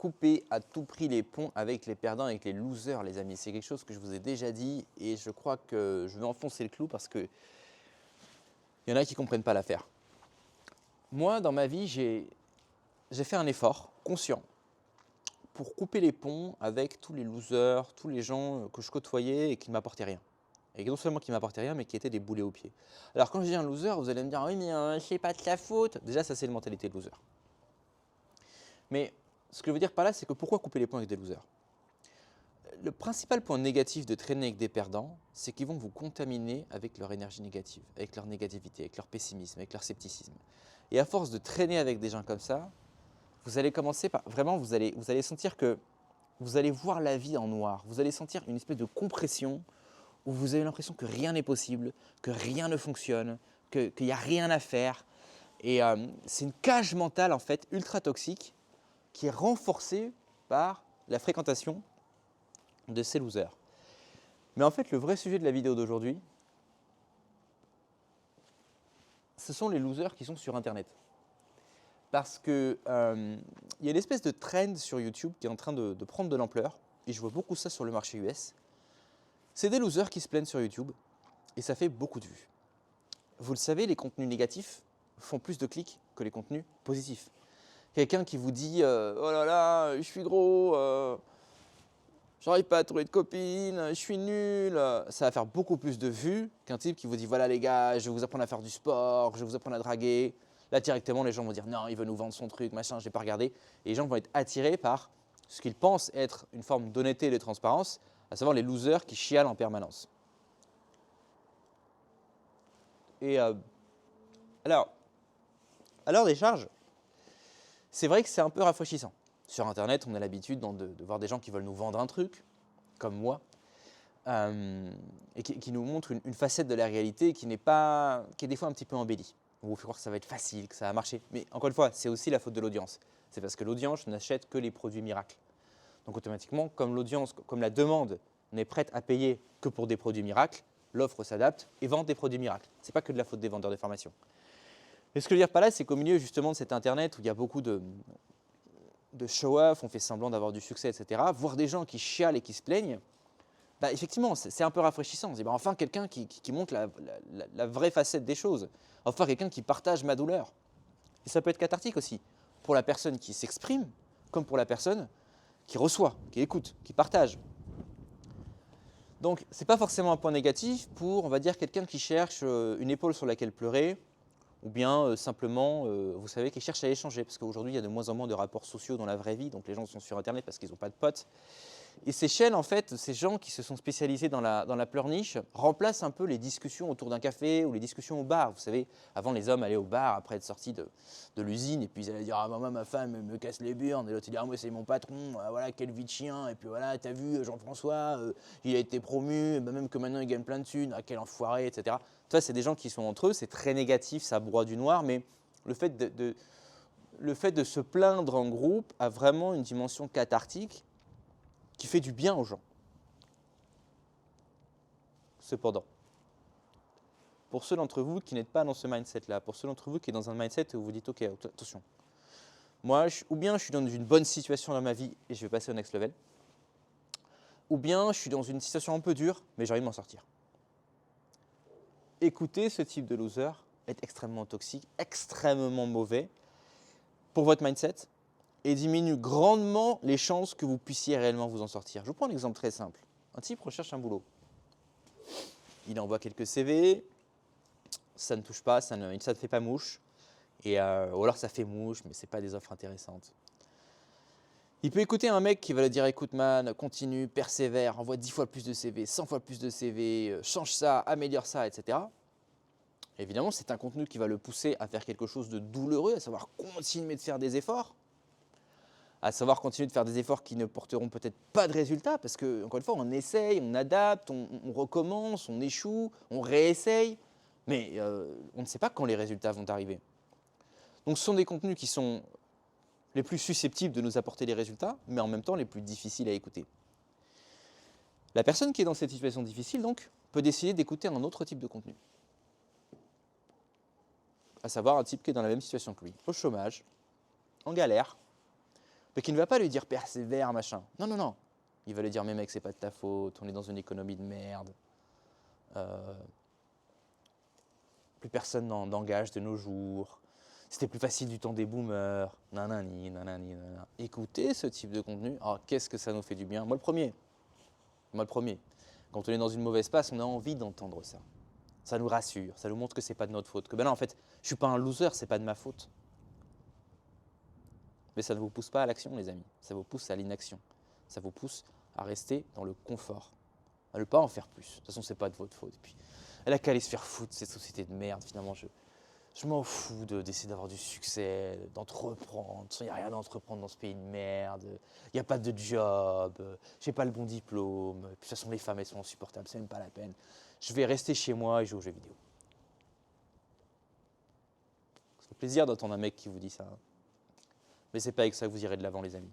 couper à tout prix les ponts avec les perdants, avec les losers, les amis. C'est quelque chose que je vous ai déjà dit et je crois que je vais enfoncer le clou parce qu'il y en a qui ne comprennent pas l'affaire. Moi, dans ma vie, j'ai fait un effort conscient pour couper les ponts avec tous les losers, tous les gens que je côtoyais et qui ne m'apportaient rien. Et non seulement qui ne m'apportaient rien, mais qui étaient des boulets aux pieds. Alors quand je dis un loser, vous allez me dire « oui, mais c'est pas de ta faute ». Déjà, ça c'est une mentalité de loser. Mais ce que je veux dire par là, c'est que pourquoi couper les ponts avec des losers? Le principal point négatif de traîner avec des perdants, c'est qu'ils vont vous contaminer avec leur énergie négative, avec leur négativité, avec leur pessimisme, avec leur scepticisme. Et à force de traîner avec des gens comme ça, vous allez commencer par… Vraiment, vous allez sentir que vous allez voir la vie en noir. Vous allez sentir une espèce de compression où vous avez l'impression que rien n'est possible, que rien ne fonctionne, qu'il n'y a rien à faire. Et c'est une cage mentale en fait ultra toxique qui est renforcée par la fréquentation de ces losers. Mais en fait, le vrai sujet de la vidéo d'aujourd'hui, ce sont les losers qui sont sur Internet. Parce qu'il y a une espèce de trend sur YouTube qui est en train de prendre de l'ampleur, et je vois beaucoup ça sur le marché US. C'est des losers qui se plaignent sur YouTube, et ça fait beaucoup de vues. Vous le savez, les contenus négatifs font plus de clics que les contenus positifs. Quelqu'un qui vous dit oh là là, je suis gros, j'arrive pas à trouver de copine, je suis nul », ça va faire beaucoup plus de vues qu'un type qui vous dit « voilà les gars, je vais vous apprendre à faire du sport, je vais vous apprendre à draguer ». Là, directement, les gens vont dire « non, il veut nous vendre son truc, machin, j'ai pas regardé ». Et les gens vont être attirés par ce qu'ils pensent être une forme d'honnêteté et de transparence, à savoir les losers qui chialent en permanence. Et alors, à l'heure des charges, c'est vrai que c'est un peu rafraîchissant. Sur Internet, on a l'habitude de voir des gens qui veulent nous vendre un truc, comme moi, et qui nous montrent une facette de la réalité qui est des fois un petit peu embellie. On vous fait croire que ça va être facile, que ça va marcher. Mais encore une fois, c'est aussi la faute de l'audience. C'est parce que l'audience n'achète que les produits miracles. Donc automatiquement, comme l'audience, comme la demande n'est prête à payer que pour des produits miracles, l'offre s'adapte et vend des produits miracles. Ce n'est pas que de la faute des vendeurs de formation. Et ce que je veux dire par là, c'est qu'au milieu justement de cet Internet où il y a beaucoup de show-off, on fait semblant d'avoir du succès, etc., voir des gens qui chialent et qui se plaignent, bah, effectivement, c'est un peu rafraîchissant. On se dit, bah, enfin quelqu'un qui montre la vraie facette des choses. Enfin quelqu'un qui partage ma douleur. Et ça peut être cathartique aussi, pour la personne qui s'exprime, comme pour la personne qui reçoit, qui écoute, qui partage. Donc, ce n'est pas forcément un point négatif pour, on va dire, quelqu'un qui cherche une épaule sur laquelle pleurer, ou bien simplement, vous savez, qui cherche à échanger. Parce qu'aujourd'hui, il y a de moins en moins de rapports sociaux dans la vraie vie, donc les gens sont sur Internet parce qu'ils n'ont pas de potes. Et ces chaînes, en fait, ces gens qui se sont spécialisés dans la pleurniche, remplacent un peu les discussions autour d'un café ou les discussions au bar. Vous savez, avant, les hommes allaient au bar après être sortis de l'usine et puis ils allaient dire « Ah, maman, ma femme me casse les burnes ». Et l'autre, il dit « Ah, moi, c'est mon patron, voilà, quelle vie de chien ». Et puis voilà, t'as vu, Jean-François, il a été promu, bah, même que maintenant, il gagne plein de thunes, ah, quel enfoiré, etc. Tu vois, c'est des gens qui sont entre eux, c'est très négatif, ça broie du noir, mais le fait de se plaindre en groupe a vraiment une dimension cathartique qui fait du bien aux gens. Cependant, pour ceux d'entre vous qui n'êtes pas dans ce mindset-là, pour ceux d'entre vous qui êtes dans un mindset où vous dites « Ok, attention, moi, ou bien je suis dans une bonne situation dans ma vie et je vais passer au next level, ou bien je suis dans une situation un peu dure, mais j'ai envie de m'en sortir ». Écoutez, ce type de loser est extrêmement toxique, extrêmement mauvais pour votre mindset et diminue grandement les chances que vous puissiez réellement vous en sortir. Je vous prends un exemple très simple. Un type recherche un boulot. Il envoie quelques CV, ça ne touche pas, ça ne fait pas mouche. Ou alors ça fait mouche, mais ce n'est pas des offres intéressantes. Il peut écouter un mec qui va lui dire « Écoute man, continue, persévère, envoie 10 fois plus de CV, 100 fois plus de CV, change ça, améliore ça, etc. » Évidemment, c'est un contenu qui va le pousser à faire quelque chose de douloureux, à savoir continuer de faire des efforts, à savoir continuer de faire des efforts qui ne porteront peut-être pas de résultats, parce que, encore une fois, on essaye, on adapte, on recommence, on échoue, on réessaye, mais on ne sait pas quand les résultats vont arriver. Donc ce sont des contenus qui sont les plus susceptibles de nous apporter des résultats, mais en même temps les plus difficiles à écouter. La personne qui est dans cette situation difficile, donc, peut décider d'écouter un autre type de contenu. À savoir un type qui est dans la même situation que lui, au chômage, en galère, mais qui ne va pas lui dire persévère, machin. Non, non, non. Il va lui dire mais mec, c'est pas de ta faute, on est dans une économie de merde. Plus personne n'engage de nos jours. C'était plus facile du temps des boomers. Nanani, nanani, nanana. Écoutez ce type de contenu, oh, qu'est-ce que ça nous fait du bien. Moi le premier. Moi le premier. Quand on est dans une mauvaise passe, on a envie d'entendre ça. Ça nous rassure, ça nous montre que c'est pas de notre faute. Que ben là, en fait, je suis pas un loser, c'est pas de ma faute. Mais ça ne vous pousse pas à l'action, les amis. Ça vous pousse à l'inaction. Ça vous pousse à rester dans le confort. À ne pas en faire plus. De toute façon, c'est pas de votre faute. Et puis, elle a qu'à aller se faire foutre, cette société de merde. Finalement, je m'en fous d'essayer d'avoir du succès, d'entreprendre. Il n'y a rien d'entreprendre dans ce pays de merde. Il n'y a pas de job. J'ai pas le bon diplôme. Puis, de toute façon, les femmes, elles sont insupportables. C'est même pas la peine. Je vais rester chez moi et jouer aux jeux vidéo. Ça fait plaisir d'entendre un mec qui vous dit ça. Mais c'est pas avec ça que vous irez de l'avant, les amis.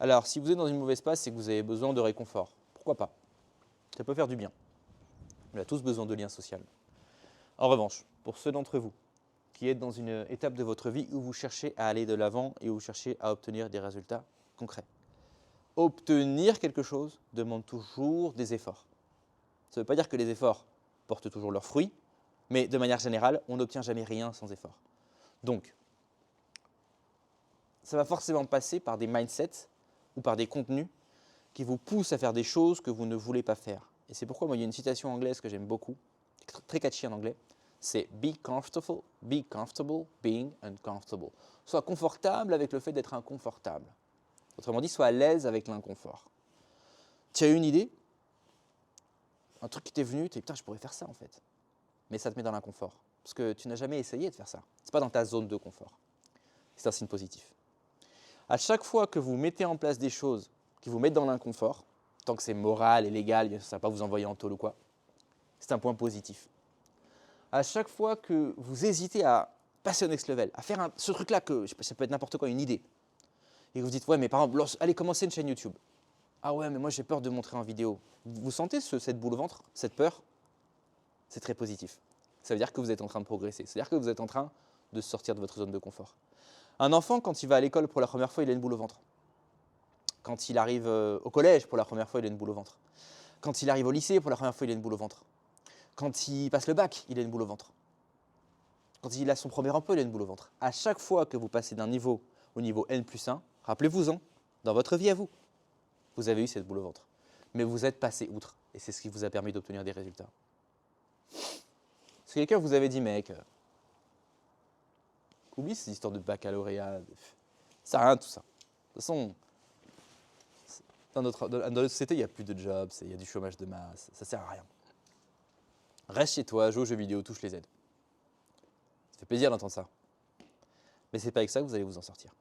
Alors, si vous êtes dans une mauvaise passe, c'est que vous avez besoin de réconfort. Pourquoi pas? Ça peut faire du bien. On a tous besoin de liens sociaux. En revanche, pour ceux d'entre vous qui êtes dans une étape de votre vie où vous cherchez à aller de l'avant et où vous cherchez à obtenir des résultats concrets, obtenir quelque chose demande toujours des efforts. Ça ne veut pas dire que les efforts portent toujours leurs fruits, mais de manière générale, on n'obtient jamais rien sans effort. Donc, ça va forcément passer par des mindsets ou par des contenus qui vous poussent à faire des choses que vous ne voulez pas faire. Et c'est pourquoi moi, il y a une citation anglaise que j'aime beaucoup, très catchy en anglais, c'est « be comfortable being uncomfortable ». Sois confortable avec le fait d'être inconfortable. Autrement dit, sois à l'aise avec l'inconfort. Tu as eu une idée, un truc qui t'est venu, tu dis « putain, je pourrais faire ça en fait ». Mais ça te met dans l'inconfort, parce que tu n'as jamais essayé de faire ça. Ce n'est pas dans ta zone de confort. C'est un signe positif. À chaque fois que vous mettez en place des choses qui vous mettent dans l'inconfort, tant que c'est moral et légal, ça ne va pas vous envoyer en tôle ou quoi, c'est un point positif. À chaque fois que vous hésitez à passer au next level, à faire ce truc-là, que ça peut être n'importe quoi, une idée, et que vous dites, ouais, mais par exemple, allez commencer une chaîne YouTube. Ah ouais, mais moi j'ai peur de montrer en vidéo. Vous sentez cette boule au ventre, cette peur? C'est très positif. Ça veut dire que vous êtes en train de progresser. C'est-à-dire que vous êtes en train de sortir de votre zone de confort. Un enfant, quand il va à l'école pour la première fois, il a une boule au ventre. Quand il arrive au collège pour la première fois, il a une boule au ventre. Quand il arrive au lycée pour la première fois, il a une boule au ventre. Quand il passe le bac, il a une boule au ventre. Quand il a son premier emploi, il a une boule au ventre. À chaque fois que vous passez d'un niveau au niveau N+1, rappelez-vous-en, dans votre vie à vous, vous avez eu cette boule au ventre. Mais vous êtes passé outre. Et c'est ce qui vous a permis d'obtenir des résultats. Si quelqu'un vous avait dit, mec, oublie ces histoires de baccalauréat, ça sert à rien tout ça. De toute façon, dans notre société, il n'y a plus de jobs, il y a du chômage de masse, ça ne sert à rien. Reste chez toi, joue aux jeux vidéo, touche les aides. Ça fait plaisir d'entendre ça. Mais ce n'est pas avec ça que vous allez vous en sortir.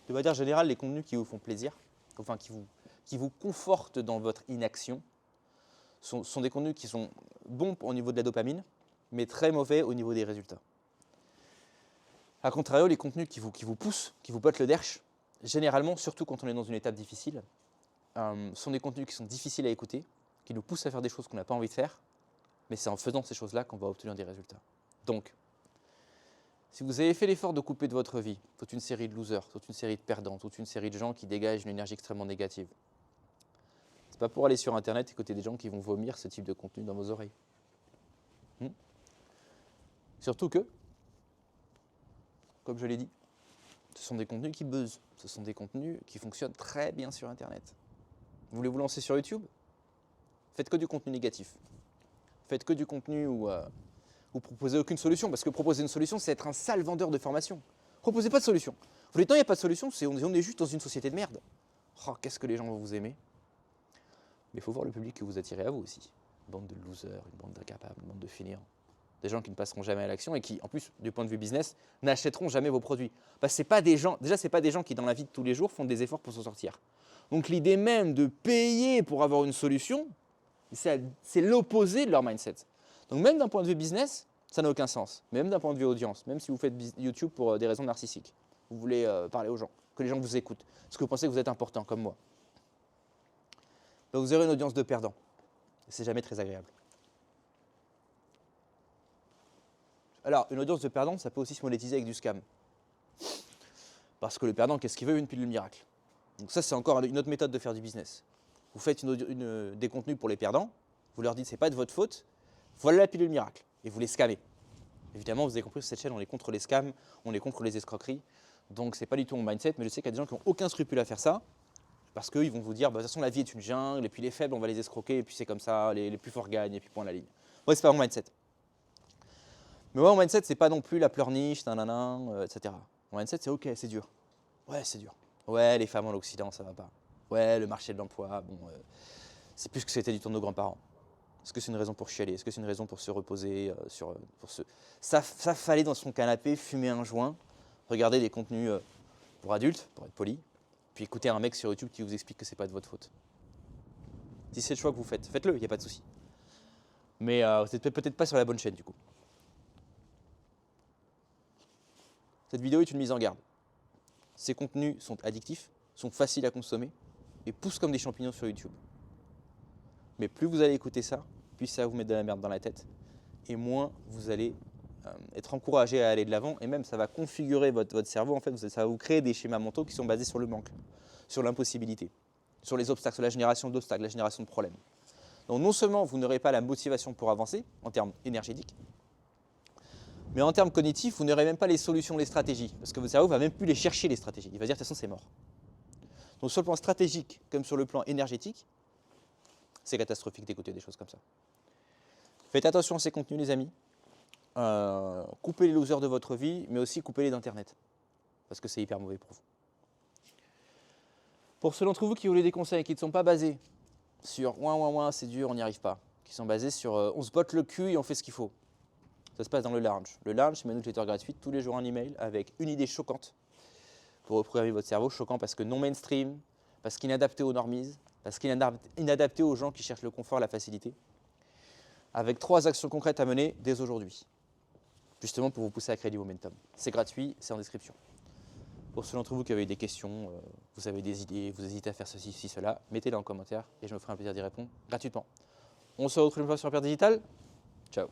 De manière générale, les contenus qui vous font plaisir, enfin qui vous confortent dans votre inaction, sont des contenus qui sont bons au niveau de la dopamine, mais très mauvais au niveau des résultats. A contrario, les contenus qui vous poussent, qui vous bottent le derche, généralement, surtout quand on est dans une étape difficile, sont des contenus qui sont difficiles à écouter, qui nous poussent à faire des choses qu'on n'a pas envie de faire, mais c'est en faisant ces choses-là qu'on va obtenir des résultats. Donc, si vous avez fait l'effort de couper de votre vie toute une série de losers, toute une série de perdants, toute une série de gens qui dégagent une énergie extrêmement négative, c'est pas pour aller sur Internet et écouter des gens qui vont vomir ce type de contenu dans vos oreilles. Surtout que, comme je l'ai dit, ce sont des contenus qui buzzent, ce sont des contenus qui fonctionnent très bien sur Internet. Vous voulez vous lancer sur YouTube? Faites que du contenu négatif. Faites que du contenu où vous ne proposez aucune solution, parce que proposer une solution, c'est être un sale vendeur de formation. Proposez pas de solution. Vous dites non, il n'y a pas de solution, on est juste dans une société de merde. Oh, qu'est-ce que les gens vont vous aimer? Mais il faut voir le public que vous attirez à vous aussi. Une bande de losers, une bande d'incapables, une bande de fainéants. Des gens qui ne passeront jamais à l'action et qui, en plus, du point de vue business, n'achèteront jamais vos produits. Parce que c'est pas des gens, déjà, ce n'est pas des gens qui, dans la vie de tous les jours, font des efforts pour s'en sortir. Donc l'idée même de payer pour avoir une solution, c'est l'opposé de leur mindset. Donc même d'un point de vue business, ça n'a aucun sens. Même d'un point de vue audience, même si vous faites YouTube pour des raisons narcissiques, vous voulez parler aux gens, que les gens vous écoutent, parce que vous pensez que vous êtes important, comme moi, ben vous aurez une audience de perdants. C'est jamais très agréable. Alors, une audience de perdants, ça peut aussi se monétiser avec du scam. Parce que le perdant, qu'est-ce qu'il veut? Une pilule miracle. Donc ça, c'est encore une autre méthode de faire du business. Vous faites des contenus pour les perdants, vous leur dites c'est pas de votre faute, voilà la pilule miracle, et vous les scammez. Évidemment, vous avez compris, sur cette chaîne, on est contre les scams, on est contre les escroqueries, donc c'est pas du tout mon mindset, mais je sais qu'il y a des gens qui n'ont aucun scrupule à faire ça, parce qu'ils vont vous dire, bah, de toute façon la vie est une jungle, et puis les faibles on va les escroquer, et puis c'est comme ça, les plus forts gagnent, et puis point à la ligne. Ouais, c'est pas mon mindset. Mais ouais, mon mindset, c'est pas non plus la pleurniche, nanana, etc. Mon mindset, c'est ok, c'est dur. Ouais, c'est dur. Ouais, les femmes en Occident, ça va pas. Ouais, le marché de l'emploi, bon, c'est plus que c'était du temps de nos grands-parents. Est-ce que c'est une raison pour chialer? Est-ce que c'est une raison pour se reposer, pour se s'affaler dans son canapé, fumer un joint, regarder des contenus pour adultes, pour être poli, puis écouter un mec sur YouTube qui vous explique que c'est pas de votre faute? Si c'est le choix que vous faites, faites-le, il n'y a pas de souci. Mais vous n'êtes peut-être pas sur la bonne chaîne du coup. Cette vidéo est une mise en garde. Ces contenus sont addictifs, sont faciles à consommer et poussent comme des champignons sur YouTube. Mais plus vous allez écouter ça, plus ça va vous mettre de la merde dans la tête et moins vous allez être encouragé à aller de l'avant et même ça va configurer votre cerveau. En fait, ça va vous créer des schémas mentaux qui sont basés sur le manque, sur l'impossibilité, sur les obstacles, sur la génération d'obstacles, la génération de problèmes. Donc non seulement vous n'aurez pas la motivation pour avancer en termes énergétiques, mais en termes cognitifs, vous n'aurez même pas les solutions, les stratégies. Parce que votre cerveau ne va même plus les chercher, les stratégies. Il va dire, de toute façon, c'est mort. Donc sur le plan stratégique, comme sur le plan énergétique, c'est catastrophique d'écouter des choses comme ça. Faites attention à ces contenus, les amis. Coupez les losers de votre vie, mais aussi coupez-les d'Internet. Parce que c'est hyper mauvais pour vous. Pour ceux d'entre vous qui voulaient des conseils qui ne sont pas basés sur « ouin, c'est dur, on n'y arrive pas », qui sont basés sur « on se botte le cul et on fait ce qu'il faut ». Ça se passe dans le Lounge. Le Lounge, c'est ma newsletter gratuite, tous les jours un email avec une idée choquante pour reprogrammer votre cerveau. Choquant parce que non mainstream, parce qu'inadapté aux normies, parce qu'inadapté aux gens qui cherchent le confort et la facilité. Avec 3 actions concrètes à mener dès aujourd'hui, justement pour vous pousser à créer du momentum. C'est gratuit, c'est en description. Pour ceux d'entre vous qui avez des questions, vous avez des idées, vous hésitez à faire ceci, cela, mettez-les en commentaire et je me ferai un plaisir d'y répondre gratuitement. On se retrouve une fois sur Repère Digital. Ciao.